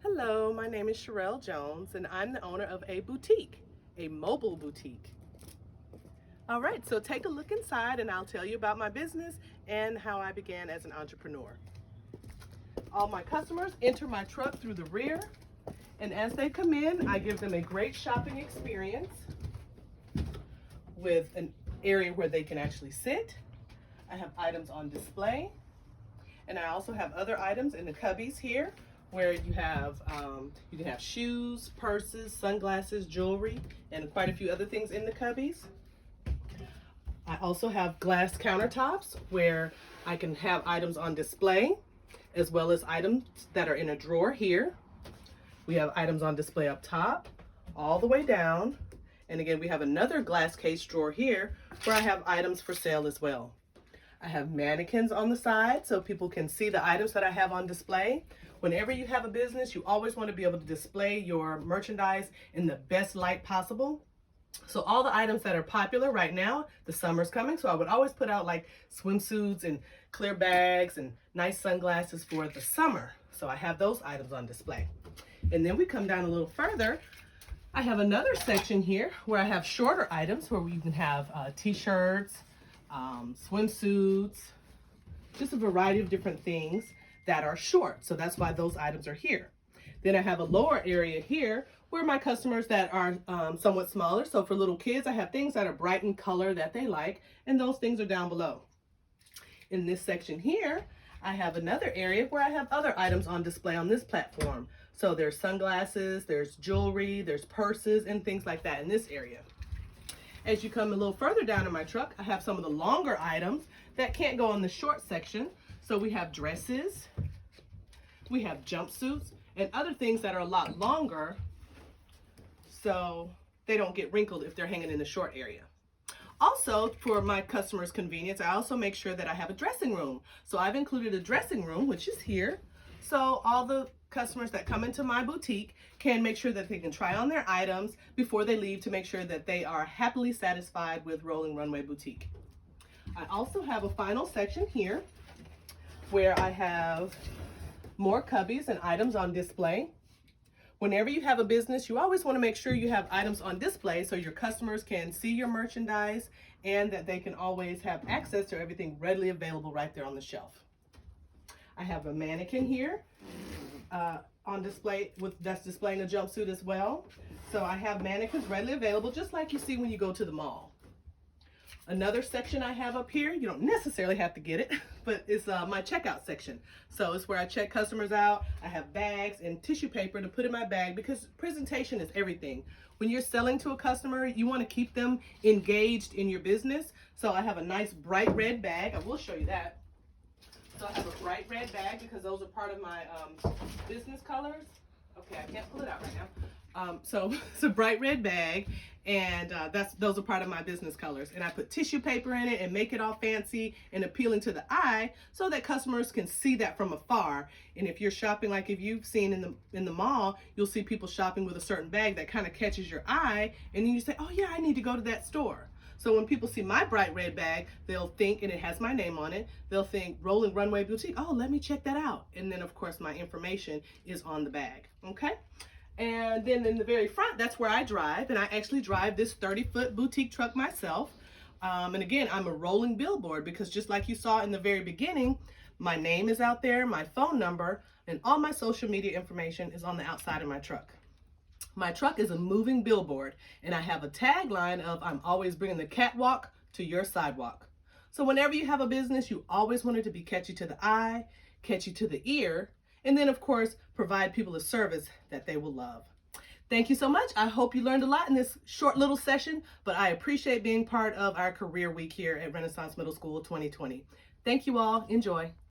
Hello, my name is Sherelle Jones, and I'm the owner of a boutique, a mobile boutique. All right, so take a look inside and I'll tell you about my business and how I began as an entrepreneur. All my customers enter my truck through the rear, and as they come in, I give them a great shopping experience with an area where they can actually sit. I have items on display, and I also have other items in the cubbies here where you can have shoes, purses, sunglasses, jewelry, and quite a few other things in the cubbies. I also have glass countertops where I can have items on display, as well as items that are in a drawer here. We have items on display up top, all the way down. And again, we have another glass case drawer here where I have items for sale as well. I have mannequins on the side so people can see the items that I have on display. Whenever you have a business, you always want to be able to display your merchandise in the best light possible. So all the items that are popular right now, the summer's coming, so I would always put out like swimsuits and clear bags and nice sunglasses for the summer. So I have those items on display. And then we come down a little further. I have another section here where I have shorter items where you can have t-shirts, swimsuits, just a variety of different things that are short. So that's why those items are here. Then I have a lower area here where my customers that are somewhat smaller. So for little kids, I have things that are bright in color that they like, and those things are down below. In this section here, I have another area where I have other items on display on this platform. So there's sunglasses, there's jewelry, there's purses, and things like that in this area. As you come a little further down in my truck, I have some of the longer items that can't go in the short section. So we have dresses, we have jumpsuits, and other things that are a lot longer so they don't get wrinkled if they're hanging in the short area. Also, for my customers' convenience, I also make sure that I have a dressing room. So I've included a dressing room, which is here. So all the customers that come into my boutique can make sure that they can try on their items before they leave to make sure that they are happily satisfied with Rolling Runway Boutique. I also have a final section here where I have more cubbies and items on display. Whenever you have a business, you always want to make sure you have items on display so your customers can see your merchandise and that they can always have access to everything readily available right there on the shelf. I have a mannequin here on display that's displaying a jumpsuit as well. So I have mannequins readily available just like you see when you go to the mall. Another section I have up here, you don't necessarily have to get it, but it's my checkout section. So it's where I check customers out. I have bags and tissue paper to put in my bag because presentation is everything. When you're selling to a customer, you want to keep them engaged in your business. So I have a nice bright red bag. I will show you that. So I have a bright red bag because those are part of my business colors. Okay, I can't pull it out right now. So it's a bright red bag, and those are part of my business colors. And I put tissue paper in it and make it all fancy and appealing to the eye so that customers can see that from afar. And if you're shopping, like if you've seen in the mall, you'll see people shopping with a certain bag that kind of catches your eye, and then you say, oh yeah, I need to go to that store. So when people see my bright red bag, they'll think, and it has my name on it, they'll think Rolling Runway Boutique. Oh, let me check that out. And then of course my information is on the bag, okay? And then in the very front, that's where I drive, and I actually drive this 30-foot boutique truck myself. And again, I'm a rolling billboard because just like you saw in the very beginning, my name is out there, my phone number, and all my social media information is on the outside of my truck. My truck is a moving billboard, and I have a tagline of I'm always bringing the catwalk to your sidewalk. So whenever you have a business, you always want it to be catchy to the eye, catchy to the ear, and then of course, provide people a service that they will love. Thank you so much. I hope you learned a lot in this short little session, but I appreciate being part of our career week here at Renaissance Middle School 2020. Thank you all. Enjoy.